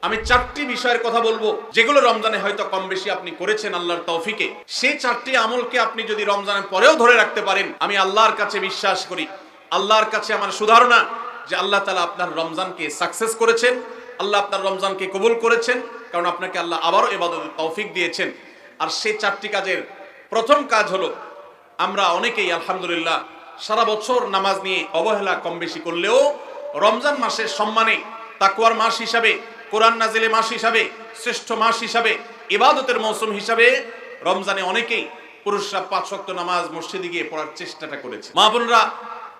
আমি 4টি বিষয়ের কথা বলবো যেগুলো রমজানে হয়তো কম বেশি আপনি করেছেন আল্লাহর তৌফিকে। সেই 4টি আমলকে আপনি যদি রমজানের পরেও ধরে রাখতে পারেন, আমি আল্লাহর কাছে বিশ্বাস করি, আল্লাহর কাছে আমার সুধারণা যে আল্লাহ তাআলা আপনার রমজানকে সাকসেস করেছেন, আল্লাহ আপনার রমজানকে কবুল করেছেন, কারণ আপনাকে আল্লাহ আবারও ইবাদতের তৌফিক দিয়েছেন। আর সেই 4টি কাজের প্রথম কাজ হলো, আমরা অনেকেই আলহামদুলিল্লাহ সারা বছর নামাজ নিয়ে অবহেলা কম বেশি করলেও রমজান মাসের সম্মানে, তাকওয়ার মাস হিসাবে, কোরআন নাজিলের মাস হিসাবে, শ্রেষ্ঠ মাস হিসাবে, ইবাদতের মৌসুম হিসাবে রমজানে অনেকেই পুরুষরা 5 ওয়াক্ত নামাজ মসজিদে গিয়ে পড়ার চেষ্টাটা করেছে। মা বোনরা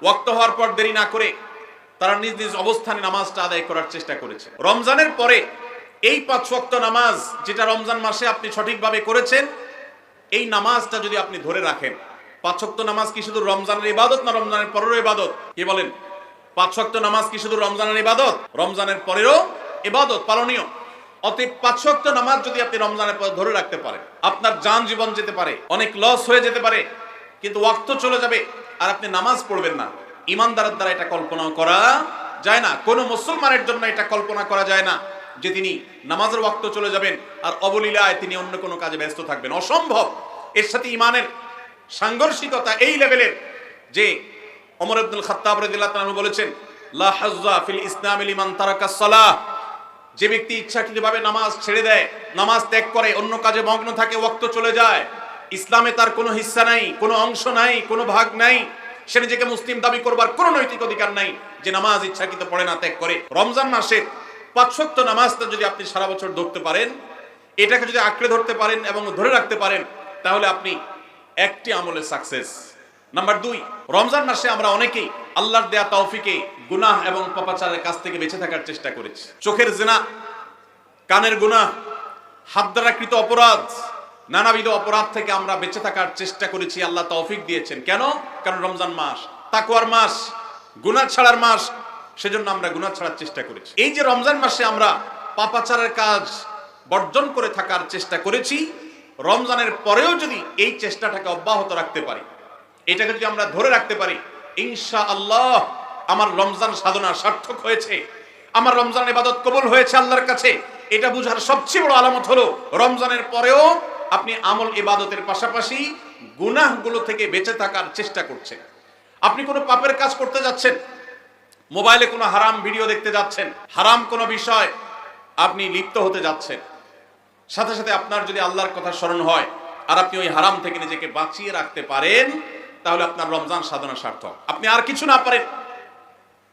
ওয়াক্ত হওয়ার পর দেরি না করে তারা নিজ নিজ অবস্থানে নামাজটা আদায় করার চেষ্টা করেছে। রমজানের পরে এই 5 ওয়াক্ত নামাজ যেটা রমজান মাসে আপনি সঠিকভাবে করেছেন, এই নামাজটা যদি আপনি ধরে রাখেন, 5 ওয়াক্ত নামাজ কি শুধু রমজানের ইবাদত না রমজানের পরেরও ইবাদত? কি বলেন? 5 ওয়াক্ত নামাজ কি শুধু রমজানের ইবাদত? রমজানের পরেরও ইবাদত, পালনীয়। অতএব 5 ওয়াক্ত নামাজ যদি আপনি রমজানের পরে ধরে রাখতে পারেন, আপনার জান জীবন যেতে পারে, অনেক লস হয়ে যেতে পারে, কিন্তু ওয়াক্ত চলে যাবে আর আপনি নামাজ পড়বেন না। ইমানদারের দ্বারা এটা কল্পনা করা যায় না, কোনো মুসলমানের জন্য এটা কল্পনা করা যায় না যে তিনি নামাজের ওয়াক্ত চলে যাবেন আর অবলীলায় তিনি অন্য কোনো কাজে ব্যস্ত থাকবেন, অসম্ভব। এর সাথে ইমানের সাংঘর্ষিকতা এই লেভেলের যে ওমর ইবনুল খাত্তাব রাদিয়াল্লাহু তাআলা বলেছেন, লা হাজ্জা ফিল ইসলামি লিমান তারাকাস সালাহ। যে ব্যক্তি ইচ্ছাকৃতভাবে নামাজ ছেড়ে দেয়, নামাজ ত্যাগ করে, অন্য কাজে মগ্ন থাকে, ওয়াক্ত চলে যায়, ইসলামে তার কোনো হিস্সা নাই, কোনো অংশ নাই, কোনো ভাগ নাই। সে নিজেকে মুসলিম দাবি করবার কোনো নৈতিক অধিকার নাই যে নামাজ ইচ্ছাকৃত পড়ে না, ত্যাগ করে। রমজান মাসে 5 ওয়াক্ত নামাজটা যদি আপনি সারা বছর ধরতে পারেন, এটাকে যদি আঁকড়ে ধরতে পারেন এবং ধরে রাখতে পারেন, তাহলে আপনি একটি আমলে সাকসেস। নাম্বার 2, রমজান মাসে আমরা অনেকেই আল্লাহর দেয়া তৌফিকে গুনাহ এবং পাপাচারের কাছ থেকে বেঁচে থাকার চেষ্টা করেছি। চোখের জিনা, কানের গুনাহ, হাত দ্বারা কৃত অপরাধ, নানাবিধ অপরাধ থেকে আমরা বেঁচে থাকার চেষ্টা করেছি। আল্লাহ তৌফিক দিয়েছেন। কেন? কারণ রমজান মাস তাকওয়ার মাস, গুনাহ ছাড়ার মাস, সেজন্য আমরা গুনাহ ছাড়ার চেষ্টা করেছি। এই যে রমজান মাসে আমরা পাপাচারের কাজ বর্জন করে থাকার চেষ্টা করেছি, রমজানের পরেও যদি এই চেষ্টাটাকে অব্যাহত রাখতে পারি, এটাকে যদি আমরা ধরে রাখতে পারি, ইনশাআল্লাহ আমার রমজান সাধনা সার্থক হয়েছে, আমার রমজান ইবাদত কবুল হয়েছে আল্লাহর কাছে। এটা বুঝার সবচেয়ে বড় আলামত হলো রমজানের পরেও আপনি আমল ইবাদতের পাশাপাশি গুনাহগুলো থেকে বেঁচে থাকার চেষ্টা করছেন। আপনি কোনো পাপের কাজ করতে যাচ্ছেন, মোবাইলে কোনো হারাম ভিডিও দেখতে যাচ্ছেন, হারাম কোনো বিষয় আপনি লিপ্ত হতে যাচ্ছেন, সাথে সাথে আপনার যদি আল্লাহর কথা স্মরণ হয় আর আপনি ওই হারাম থেকে নিজেকে বাঁচিয়ে রাখতে পারেন, তাহলে আপনার রমজান সাধনা সার্থক। আপনি আর কিছু না পারেন,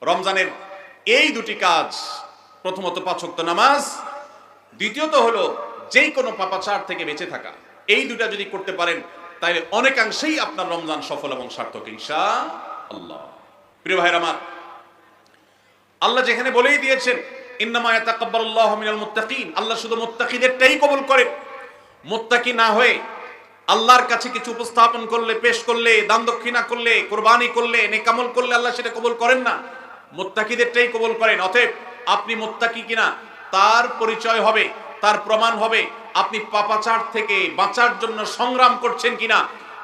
রমজানের এই 2টি কাজ, প্রথমত 5 ওয়াক্ত নামাজ, দ্বিতীয়ত হলো যেই কোনো পাপাচার থেকে বেঁচে থাকা, এই 2টা যদি করতে পারেন তাহলে অনেকাংশেই আপনার রমজান সফল এবং সার্থক ইনশাআল্লাহ। প্রিয় ভাইরা আমার, আল্লাহ যেখানে বলেই দিয়েছেন ইন্নামা ইয়াতাকাব্বালুল্লাহু মিনাল মুত্তাকিন, আল্লাহ শুধু মুত্তাকিদেরটাই কবুল করে। মুত্তাকি না হয়ে আল্লাহর কাছে কিছু উপস্থাপন করলে, পেশ করলে, দান দক্ষিণা করলে, কুরবানি করলে, নেক আমল করলে আল্লাহ সেটা কবুল করেন না, মুত্তাকিদেরটাই কবুল করেন। অতএব আপনি মুত্তাকি কিনা তার পরিচয় হবে, তার প্রমাণ হবে আপনি পাপাচার থেকে বাঁচার জন্য সংগ্রাম করছেন কিনা।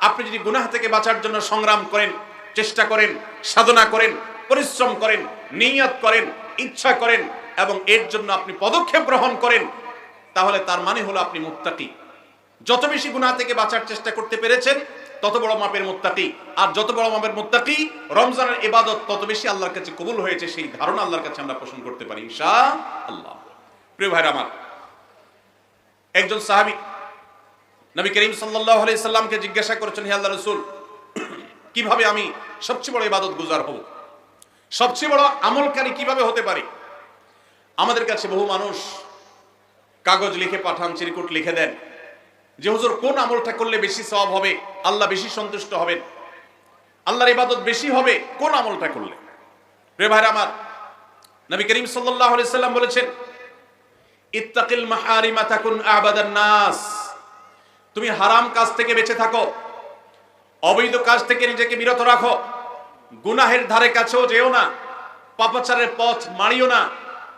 আপনি যদি গুনাহ থেকে বাঁচার জন্য সংগ্রাম করেন, চেষ্টা করেন, সাধনা করেন, পরিশ্রম করেন, নিয়ত করেন, ইচ্ছা করেন এবং এর জন্য আপনি পদক্ষেপ গ্রহণ করেন, তাহলে তার মানে হলো আপনি মুত্তাকি। যত বেশি গুনাহ থেকে বাঁচার চেষ্টা করতে পেরেছেন তত বড় মাপের মুত্তাকি। আর যত বড় মাপের মুত্তাকি, রমজানের ইবাদত তত বেশি আল্লাহর কাছে কবুল হয়েছে, সেই ধারণা আল্লাহর কাছে আমরা পোষণ করতে পারি ইনশাআল্লাহ। প্রিয় ভাইরা আমার, একজন সাহাবী নবী করিম সাল্লাল্লাহু আলাইহি সাল্লামকে জিজ্ঞাসা করেছেন, হে আল্লাহর রাসূল, কিভাবে আমি সবচেয়ে বড় ইবাদত গুজার হব, সবচেয়ে বড় আমলকারী কিভাবে হতে পারি? আমাদের কাছে বহু মানুষ কাগজ লিখে পাঠান, চিরকুট লিখে দেন যে হুজুর কোন আমলটা করলে বেশি সওয়াব হবে, আল্লাহ বেশি সন্তুষ্ট হবেন, আল্লাহর ইবাদত বেশি হবে কোন আমলটা করলে। প্রিয় ভাইরা আমার, নবী করিম সাল্লাল্লাহু আলাইহি সাল্লাম বলেছেন, ইত্তাকিল মাহারিমা তাকুন আবাদান নাস। তুমি হারাম কাজ থেকে বেঁচে থাকো, অবৈধ কাজ থেকে নিজেকে বিরত রাখো, গুনাহের ধারে কাছেও যেও না, পাপাচারের পথ মারিও না,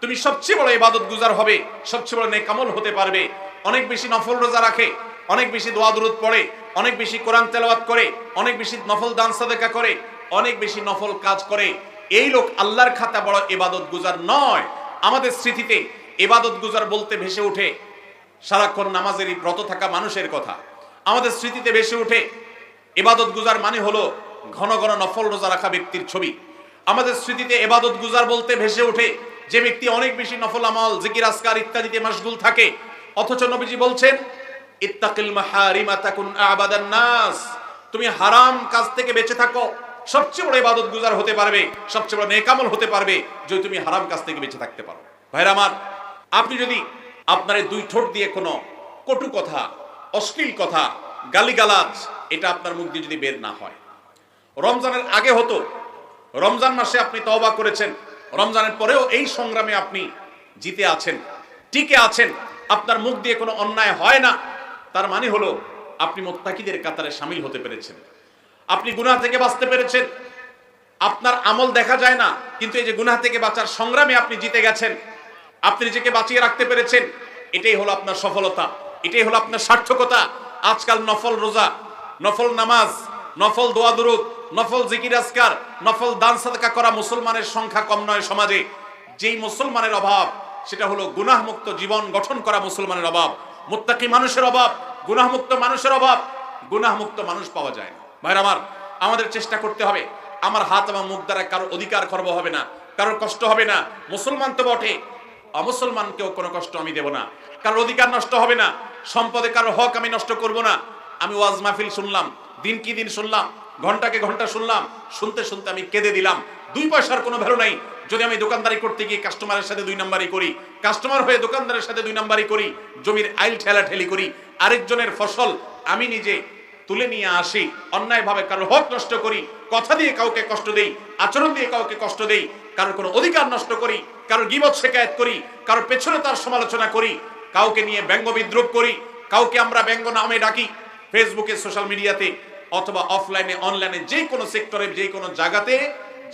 তুমি সবচেয়ে বড় ইবাদত গুজার হবে, সবচেয়ে বড় নেক আমল হতে পারবে। অনেক বেশি নফল রোজা রাখে, অনেক বেশি দোয়া দুরূদ পড়ে, অনেক বেশি কোরআন তেলাওয়াত করে, অনেক বেশি নফল দান সাদাকা করে, অনেক বেশি নফল কাজ করে, এই লোক আল্লাহর খাতা বড় ইবাদত গুজার নয়। আমাদের স্মৃতিতে ইবাদত গুজার বলতে ভেসে ওঠে সারাক্ষণ নামাজেরই ব্রত থাকা মানুষের কথা। আমাদের স্মৃতিতে ভেসে ওঠে ইবাদত গুজার মানে হলো ঘন ঘন নফল রোজা রাখা ব্যক্তির ছবি। আমাদের স্মৃতিতে ইবাদত গুজার বলতে ভেসে ওঠে যে ব্যক্তি অনেক বেশি নফল আমল, জিকির, আজকার ইত্যাদিতে মাশগুল থাকে। অথচ নবীজি বলছেন, ইত্তাকিল মাহারিমা তাকুন আবাদান নাস, তুমি হারাম কাজ থেকে বেঁচে থাকো, সবচেয়ে বড় ইবাদত গুজার হতে পারবে, সবচেয়ে বড় নেক আমল হতে পারবে যদি তুমি হারাম কাজ থেকে বেঁচে থাকতে পারো। ভাইরা আমার, আপনি যদি আপনার এই দুই ঠোঁট দিয়ে কোনো কটু কথা, অশ্লীল কথা, গালিগালাজ এটা আপনার মুখ দিয়ে যদি বের না হয়, রমজানের আগে হতো, রমজান মাসে আপনি তওবা করেছেন, রমজানের পরেও এই সংগ্রামে আপনি জিতে আছেন, টিকে আছেন, আপনার মুখ দিয়ে কোনো অন্যায় হয় না, তার মানে হলো আপনি মুত্তাকিদের কাতারে শামিল হতে পেরেছেন, আপনি গুনাহ থেকে বাঁচতে পেরেছেন। আপনার আমল দেখা যায় না, কিন্তু এই যে গুনাহ থেকে বাঁচার সংগ্রামে আপনি জিতে গেছেন, আপনি নিজেকে বাঁচিয়ে রাখতে পেরেছেন, এটাই হলো আপনার সফলতা, এটাই হলো আপনার সার্থকতা। আজকাল নফল রোজা, নফল নামাজ, নফল দোয়া দুরূদ, নফল জিকির আজকার, নফল দান সাদকা করা মুসলমানের সংখ্যা কম নয় সমাজে। যেই মুসলমানের অভাব সেটা হলো গুনাহমুক্ত জীবন গঠন করা মুসলমানের অভাব, মুত্তাকি মানুষের অভাব, গুনাহমুক্ত মানুষের অভাব। গুনাহমুক্ত মানুষ পাওয়া যায় না। ভাইরা আমার, আমাদের চেষ্টা করতে হবে আমার হাত এবং মুখ দ্বারা কারোর অধিকার খর্ব হবে না, কারোর কষ্ট হবে না। মুসলমান তো বটে, অমুসলমানকেও কোনো কষ্ট আমি দেব না, কারোর অধিকার নষ্ট হবে না, সম্পদে কারোর হক আমি নষ্ট করব না। আমি ওয়াজ মাহফিল শুনলাম, দিন কি দিন শুনলাম, ঘন্টাকে ঘন্টা শুনলাম, শুনতে শুনতে আমি কেঁদে দিলাম। 2 পয়সার কোনো ভ্যালু নাই যদি আমি দোকানদারি করতে গিয়ে কাস্টমারের সাথে 2 নাম্বারি করি, কাস্টমার হয়ে দোকানদারের সাথে 2 নাম্বারি করি, জমির আইল ঠেলাঠেলি করি, আরেকজনের ফসল আমি নিজে তুলে নিয়ে আসি, অন্যায়ভাবে কারোর হক নষ্ট করি, কথা দিয়ে কাউকে কষ্ট দেই, আচরণ দিয়ে কাউকে কষ্ট দেই, কারোর কোনো অধিকার নষ্ট করি, কারোর গীবত শিকায়েত করি, কারোর পেছনে তার সমালোচনা করি, কাউকে নিয়ে ব্যঙ্গ বিদ্রুপ করি, কাউকে আমরা ব্যঙ্গ নামে ডাকি, ফেসবুকে, সোশ্যাল মিডিয়াতে অথবা অফলাইনে, অনলাইনে, যে কোনো সেক্টরে, যে কোনো জায়গাতে,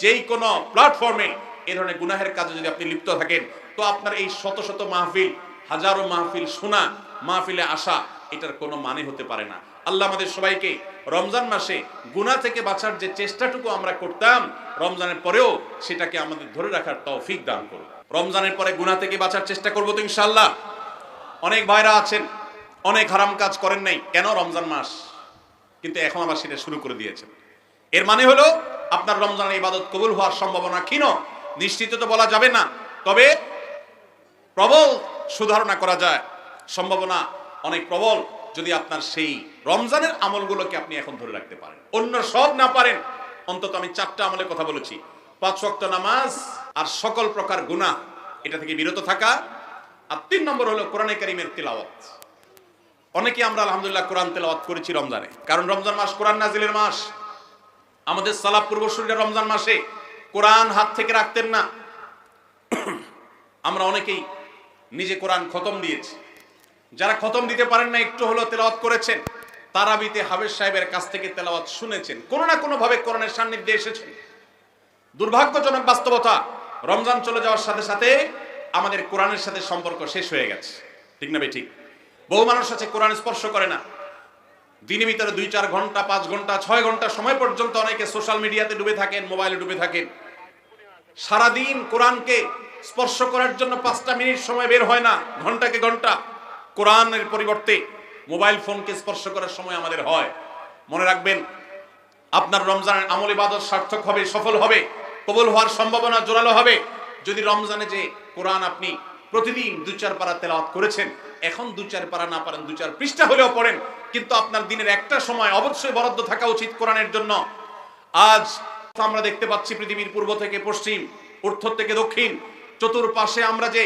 যেই কোনো প্ল্যাটফর্মে এই ধরনের গুনাহের কাজে যদি আপনি লিপ্ত থাকেন, তো আপনার এই শত শত মাহফিল, হাজারো মাহফিল শোনা, মাহফিলে আসা, এটার কোনো মানে হতে পারে না। আল্লাহ আমাদের সবাইকে রমজান মাসে গুনাহ থেকে বাঁচার যে চেষ্টাটুকু আমরা করতাম, রমজানের পরেও সেটাকে আমাদের ধরে রাখার তৌফিক দান করুন। রমজানের পরে গুনাহ থেকে বাঁচার চেষ্টা করবো তো ইনশাআল্লাহ। অনেক ভাইরা আছেন অনেক হারাম কাজ করেন নাই, কেন? রমজান মাস, কিন্তু এখন আবার সেটা শুরু করে দিয়েছেন। এর মানে হলো আপনার রমজানের ইবাদত কবুল হওয়ার সম্ভাবনা ক্ষীণ। নিশ্চিত তো বলা যাবে না, তবে প্রবল সুধারণা করা যায়, সম্ভাবনা অনেক প্রবল যদি আপনার সেই রমজানের আমলগুলোকে আপনি এখন ধরে রাখতে পারেন। অন্য সব না পারেন, অন্তত আমি 4টা আমলের কথা বলেছি, 5 ওয়াক্ত নামাজ আর সকল প্রকার গুনাহ, এটা থেকে বিরত থাকা। আর 3 নম্বর হলো কোরআনে কারীমের তিলাওয়াত। অনেকে আমরা আলহামদুলিল্লাহ কোরআন তেলাওয়াত করেছি রমজানে, কারণ রমজান মাস কোরআন নাজিলের মাস। আমাদের সালাফ পূর্বসূরীরা রমজান মাসে কোরআন হাত থেকে রাখতেন না। আমরা অনেকেই নিজে কোরআন খতম দিয়েছি, যারা খতম দিতে পারেন না, একটু হলো তেলাওয়াত করেছেন, তারাবিতে হাফেজ সাহেবের কাছ থেকে তেলাওয়াত শুনেছেন, কোনো না কোনো ভাবে কোরআনের সান্নিধ্যে এসেছেন। দুর্ভাগ্যজনক বাস্তবতা, রমজান চলে যাওয়ার সাথে সাথে আমাদের কোরআনের সাথে সম্পর্ক শেষ হয়ে গেছে। ঠিক না ভাই? ঠিক। বহু মানুষ আছে কোরআন স্পর্শ করে না, দিনের ভিতরে 2-4 ঘন্টা, 5 ঘন্টা, 6 ঘন্টা সময় পর্যন্ত অনেকে সোশ্যাল মিডিয়াতে ডুবে থাকেন, মোবাইলে ডুবে থাকেন। সারাদিন কোরআনকে স্পর্শ করার জন্য 5টা মিনিট সময় বের হয় না, ঘন্টাকে ঘন্টা কোরআনের পরিবর্তে মোবাইল ফোনকে স্পর্শ করার সময় আমাদের হয়। মনে রাখবেন, আপনার রমজানের আমল ইবাদত সার্থক হবে, সফল হবে, কবুল হওয়ার সম্ভাবনা জোরালো হবে যদি রমজানে যে কোরআন আপনি প্রতিদিন 2-4 পারা তেলাওয়াত করেছেন, এখন 2-4 পারা না পারেন 2-4 পৃষ্ঠা হলেও পড়েন, কিন্তু আপনার দিনের একটা সময় অবশ্যই বরাদ্দ থাকা উচিত কোরআনের জন্য। আজ আমরা দেখতে পাচ্ছি পৃথিবীর পূর্ব থেকে পশ্চিম, উত্তর থেকে দক্ষিণ, চতুর্পাশে আমরা যে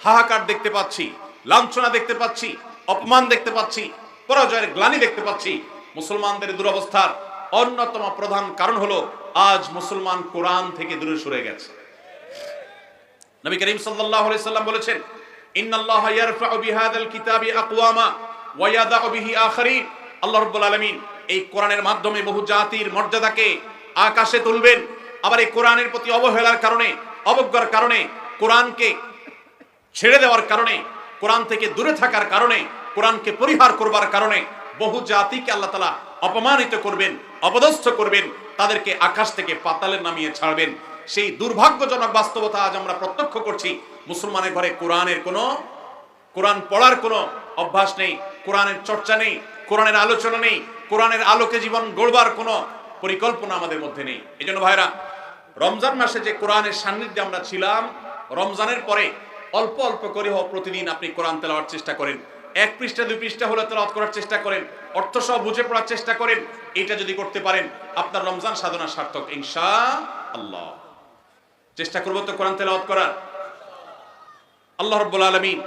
হাহাকার দেখতে পাচ্ছি, লাঞ্ছনা দেখতে পাচ্ছি, অপমান দেখতে পাচ্ছি, পরাজয়ের গ্লানি দেখতে পাচ্ছি। মুসলমানদের দুরবস্থার অন্যতম প্রধান কারণ হলো আজ মুসলমান কোরআন থেকে দূরে সরে গেছে। নবী করিম সাল্লাল্লাহু আলাইহি সাল্লাম বলেছেন, ইন্নাল্লাহা ইয়ারফাউ বিহাদাল কিতাবি আকওয়ামা ওয়া ইয়াদাউ বিহি আখারিন। আল্লাহ রাব্বুল আলামিন এই কোরআনের মাধ্যমে বহু জাতির মর্যাদাকে আকাশে তুলবেন। আবার এই কোরআনের প্রতি অবহেলার কারণে, অবজ্ঞার কারণে, কোরআনকে ছেড়ে দেওয়ার কারণে, কোরআন থেকে দূরে থাকার কারণে, কোরআনকে পরিহার করবার কারণে বহু জাতিকে আল্লাহ তাআলা অপমানিত করবেন, অপদস্থ করবেন, তাদেরকে আকাশ থেকে পাতালে নামিয়ে ছাড়বেন। সেই দুর্ভাগ্যজনক বাস্তবতা আজ আমরা প্রত্যক্ষ করছি। মুসলমানের ঘরে কোরআন পড়ার কোনো অভ্যাস নেই, কোরআনের চর্চা নেই, কোরআনের আলোচনা নেই, কোরআনের আলোকে জীবন গড়বার কোনো পরিকল্পনা আমাদের মধ্যে নেই। এজন্য ভাইরা, রমজান মাসে যে কোরআনের সান্নিধ্যে আমরা ছিলাম, রমজানের পরে অল্প অল্প করে হোক প্রতিদিন আপনি কোরআন তেলাওয়ার চেষ্টা করেন। 1 পৃষ্ঠা 2 পৃষ্ঠা হলে তেলাওয়াত করার চেষ্টা করেন, অর্থ সহ বুঝে পড়ার চেষ্টা করেন। এটা যদি করতে পারেন আপনার রমজান সাধনা সার্থক ইনশাআল্লাহ। চেষ্টা করব তো কোরআন তেলাওয়াত করার। আল্লাহ রাব্বুল আলামিন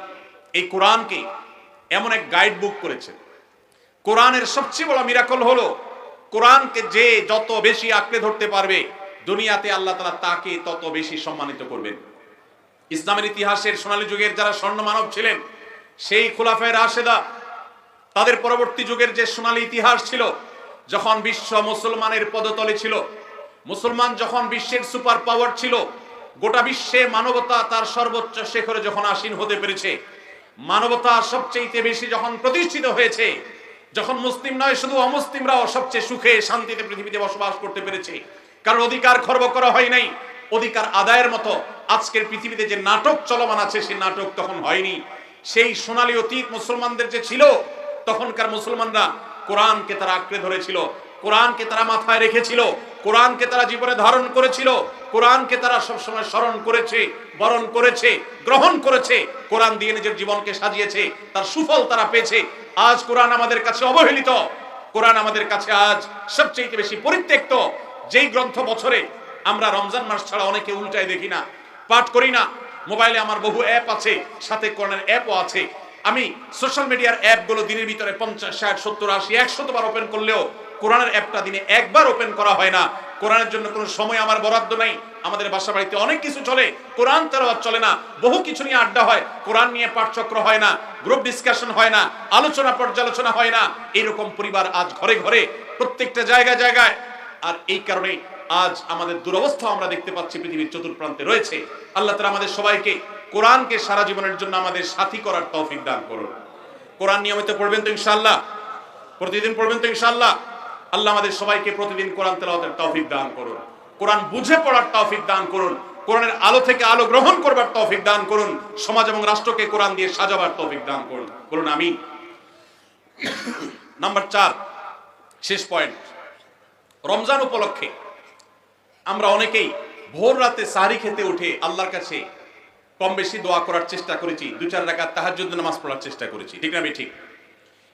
এই কোরআনকে এমন এক গাইড বুক করেছেন। কোরআনের সবচেয়ে বড় মিরাকল হলো কোরআনকে যে যত বেশি আঁকড়ে ধরতে পারবে দুনিয়াতে আল্লাহ তাআলা তাকে তত বেশি সম্মানিত করবেন। ইসলামের ইতিহাসের সোনালী যুগের যারা স্বর্ণ মানব ছিলেন, সেই খুলাফায়ে রাশেদা, তাদের পরবর্তী যুগের যে সোনালী ইতিহাস ছিল, যখন বিশ্ব মুসলমানের পদতলে ছিল, মুসলমান যখন বিশ্বের সুপার পাওয়ার ছিল, গোটা বিশ্বে মানবতা তার সর্বোচ্চ শিখরে যখন আসীন হতে পেরেছে, মানবতা সবচেয়ে বেশি যখন প্রতিষ্ঠিত হয়েছে, যখন মুসলিম নয় শুধু অমুসলিমরাও সবচেয়ে সুখে শান্তিতে পৃথিবীতে বসবাস করতে পেরেছে, কারণ অধিকার খর্ব করা হয় নাই, অধিকার আদায়ের মতো আজকের পৃথিবীতে যে নাটক চলমান আছে সেই নাটক তখন হয়নি। সেই সোনালী অতীত মুসলমানদের যে ছিল, তখনকার মুসলমানরা কোরআনকে তারা আঁকড়ে ধরেছিল, কোরআনকে তারা মাথায় রেখেছিল, কোরআনকে তারা জীবনে ধারণ করেছিল, কোরআনকে তারা সবসময় স্মরণ করেছে, বরণ করেছে, গ্রহণ করেছে, কোরআন দিয়ে নিজের জীবনকে সাজিয়েছে, তার সুফল তারা পেয়েছে। আজ কোরআন আমাদের কাছে অবহেলিত, কোরআন আমাদের কাছে আজ সবচেয়ে বেশি পরিত্যক্ত। যেই গ্রন্থ বছরে আমরা রমজান মাস ছাড়া অনেকে উল্টায় দেখি না, পাঠ করি না। মোবাইলে আমার বহু অ্যাপ আছে, সাথে কোরআনের অ্যাপও আছে। আমি সোশ্যাল মিডিয়ার অ্যাপগুলো দিনের ভিতরে 50, 60, 70, 80, 100 বার ওপেন করলেও কোরআনের অ্যাপটা দিনে একবার ওপেন করা হয় না। কোরআনের জন্য কোনো সময় আমার বরাদ্দ নাই। আমাদের বাসা বাড়িতে অনেক কিছু চলে, কোরআন তেলাওয়াত চলে না। বহু কিছু নিয়ে আড্ডা হয়, কোরআন নিয়ে পাঠচক্র হয় না, গ্রুপ ডিসকাশন হয় না, আলোচনা পর্যালোচনা হয় না। এইরকম পরিবার আজ ঘরে ঘরে, প্রত্যেকটা জায়গায় জায়গায়। আর এই কারণে আজ আমাদের দুরবস্থা আমরা দেখতে পাচ্ছি পৃথিবীর চতুর্প্রান্তে রয়েছে। আল্লাহ তাআলা আমাদের সবাইকে কোরআনকে সারা জীবনের জন্য আমাদের সাথী করার তৌফিক দান করুন। কোরআন নিয়মিত পড়বেন তো ইনশাআল্লাহ? প্রতিদিন পড়বেন তো ইনশাআল্লাহ? আল্লাহ আমাদের সবাইকে প্রতিদিন কোরআন তেলাওয়াতের তৌফিক দান করুন, কোরআন বুঝে পড়ার তৌফিক দান করুন, কোরআনের আলো থেকে আলো গ্রহণ করবার তৌফিক দান করুন, সমাজ এবং রাষ্ট্রকে কোরআন দিয়ে সাজাবার তৌফিক দান করুন। বলুন আমিন। নাম্বার 4, শেষ পয়েন্ট। রমজান উপলক্ষে আমরা অনেকেই ভোর রাতে সাহরি খেতে উঠে আল্লাহর কাছে কম বেশি দোয়া করার চেষ্টা করেছি, 2-4 রাকাত তাহাজ্জুদ নামাজ পড়ার চেষ্টা করেছি, ঠিক না? ঠিক।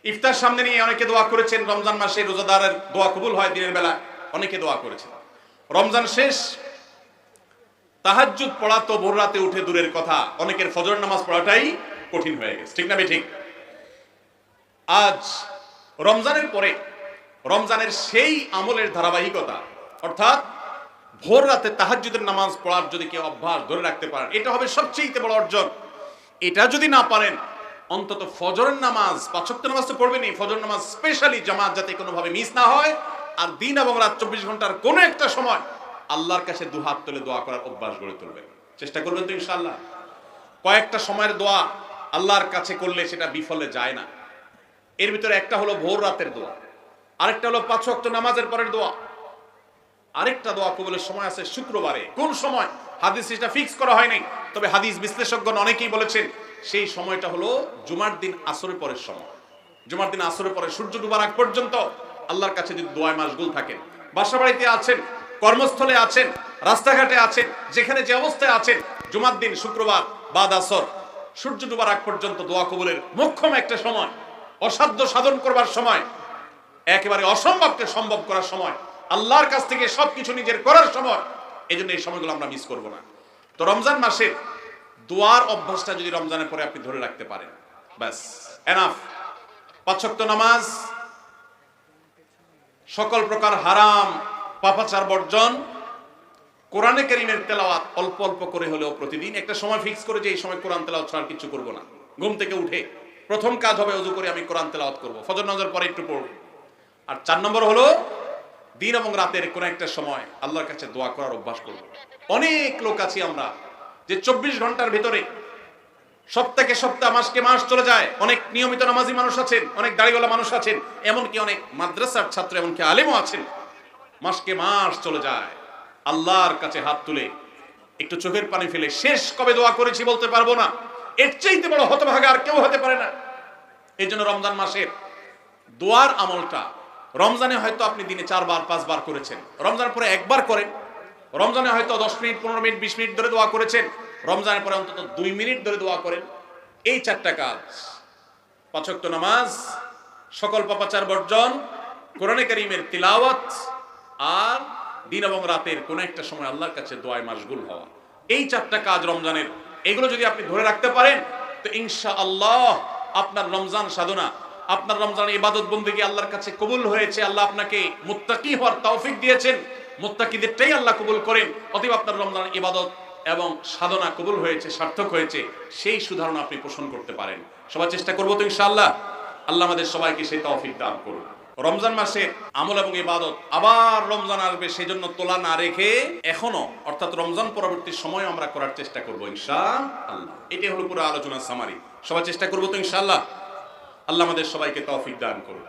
ইফতার সামনে নিয়ে অনেকে দোয়া করেছেন। রমজান মাসে রোজাদারের দোয়া কবুল হয় দিনের বেলা, অনেকে দোয়া করেছেন। রমজান শেষ, তাহাজ্জুদ পড়া তো ভোর রাতে উঠে দূরের কথা, অনেকের ফজর নামাজ পড়াটাই কঠিন হয়ে গেছে, ঠিক না? ঠিক। আজ রমজানের পরে রমজানের সেই আমলের ধারাবাহিকতা, অর্থাৎ ভোর রাতে তাহাজ্জুদের নামাজ পড়ার যদি কেউ অভ্যাস ধরে রাখতে পারেন, এটা হবে সবচেয়ে বড় অর্জন। এটা যদি না পারেন, অন্তত ফজরের নামাজ, 5 ওয়াক্ত নামাজ তো পড়বেনই, ফজর নামাজ স্পেশালি জামাত যাতে কোনোভাবে মিস না হয়। আর দিন এবং রাত 24 ঘন্টার কোনো একটা সময় আল্লাহর কাছে দুহাত তুলে দোয়া করার অভ্যাস গড়ে তুলবেন, চেষ্টা করবেন তো ইনশাআল্লাহ। কয়েকটা সময়ের দোয়া আল্লাহর কাছে করলে সেটা বিফলে যায় না। এর ভিতরে একটা হলো ভোর রাতের দোয়া, আরেকটা হলো 5 ওয়াক্ত নামাজের পরের দোয়া, আরেকটা দোয়া কবুলের সময় আছে শুক্রবারে। কোন সময় হাদিস এটা ফিক্স করা হয়নি, তবে হাদিস বিশ্লেষকগণ অনেকেই বলেছেন সেই সময়টা হলো জুমার দিন আসরের পরের সময়। জুমার দিন আসরের পরে সূর্য ডুবার আগ পর্যন্ত আল্লাহর কাছে যদি দোয়ায় মাশগুল থাকেন, বাসা বাড়িতে আছেন, কর্মস্থলে আছেন, রাস্তাঘাটে আছেন, যেখানে যে অবস্থায় আছেন, জুমার দিন শুক্রবার বাদ আসর সূর্য ডুবার আগ পর্যন্ত দোয়া কবুলের মোক্ষম একটা সময়, অসাধ্য সাধন করবার সময়, একেবারে অসম্ভবকে সম্ভব করার সময়, আল্লাহর কাছ থেকে সবকিছু নিজের করার সময়। এই জন্য এই সময়গুলো আমরা মিস করব না। তো রমজান মাসে দোয়ার অভ্যাসটা যদি রমজানের পরে আপনি ধরে রাখতে পারেন, ব্যাস এনাফ। 5 ওয়াক্ত নামাজ, সকল প্রকার হারাম পাপাচার বর্জন, কোরআনে কারীমের তেলাওয়াত অল্প অল্প করে হলেও প্রতিদিন একটা সময় ফিক্স করে যে এই সময় কোরআন তেলাওয়াত ছাড়া কিছু করব না। ঘুম থেকে উঠে প্রথম কাজ হবে ওযু করে আমি কোরআন তেলাওয়াত করব, ফজর নামাজের পরে একটু পড়ব। আর 4 নম্বর হলো দিন এবং রাতের কোন একটা সময় আল্লাহর কাছে দোয়া করার অভ্যাস করব। অনেক লোক আছি আমরা যে 24 ঘন্টার ভিতরে সপ্তাহে সপ্তাহ, মাসকে মাস চলে যায়। অনেক নিয়মিত নামাজি মানুষ আছেন, অনেক দাড়িওয়ালা মানুষ আছেন, এমনকি অনেক মাদ্রাসার ছাত্র, এমনকি আলেমও আছেন। মাসকে মাস চলে যায়, আল্লাহর কাছে হাত তুলে একটু চোখের পানি ফেলে শেষ কবে দোয়া করেছি বলতে পারবো না, এর চাইতে বড় হতভাগা আর কেউ হতে পারে না। এই জন্য রমজান মাসের দোয়ার আমলটা, রমজানে হয়তো আপনি দিনে 4 বার 5 বার করেছেন, রমজানের পরে একবার করেন। রমজানে হয়তো 10 মিনিট 15 মিনিট 20 মিনিট ধরে দোয়া করেছেন, রমজানের পরে অন্তত 2 মিনিট ধরে দোয়া করেন। এই 4টা কাজ, 5 ওয়াক্ত নামাজ, সকল পাপাচার বর্জন, কোরআনে কারীমের তিলাওয়াত, আর দিন এবং রাতের কোন একটা সময় আল্লাহর কাছে দোয়ায় মাশগুল হওয়া, এই 4টা কাজ রমজানের, এগুলো যদি আপনি ধরে রাখতে পারেন তো ইনশাআল্লাহ আপনার রমজান সাধনা, আপনার রমজানের ইবাদত বন্দেগী আল্লাহর কাছে কবুল হয়েছে। আল্লাহ আপনাকে মুত্তাকি হওয়ার তৌফিক দিয়েছেন, মুত্তাকিদেরটাই আল্লাহ কবুল করেন। অতএব আপনার রমজানের ইবাদত এবং সাধনা কবুল হয়েছে, সার্থক হয়েছে, সেই সুধারণা আপনি পোষণ করতে পারেন। সবাই চেষ্টা করবো তো ইনশাআল্লাহ। আল্লাহ আমাদের সবাইকে সেই তৌফিক দান করুন। রমজান মাসে আমল এবং ইবাদত, আবার রমজান আসবে, সেজন্য তোলা না রেখে এখনো, অর্থাৎ রমজান পরবর্তী সময় আমরা করার চেষ্টা করবো ইনশাআল্লাহ। এটাই হলো পুরো আলোচনার সামারি। সবাই চেষ্টা করবো তো ইনশাআল্লাহ। আল্লাহ আমাদের সবাইকে তৌফিক দান করুন।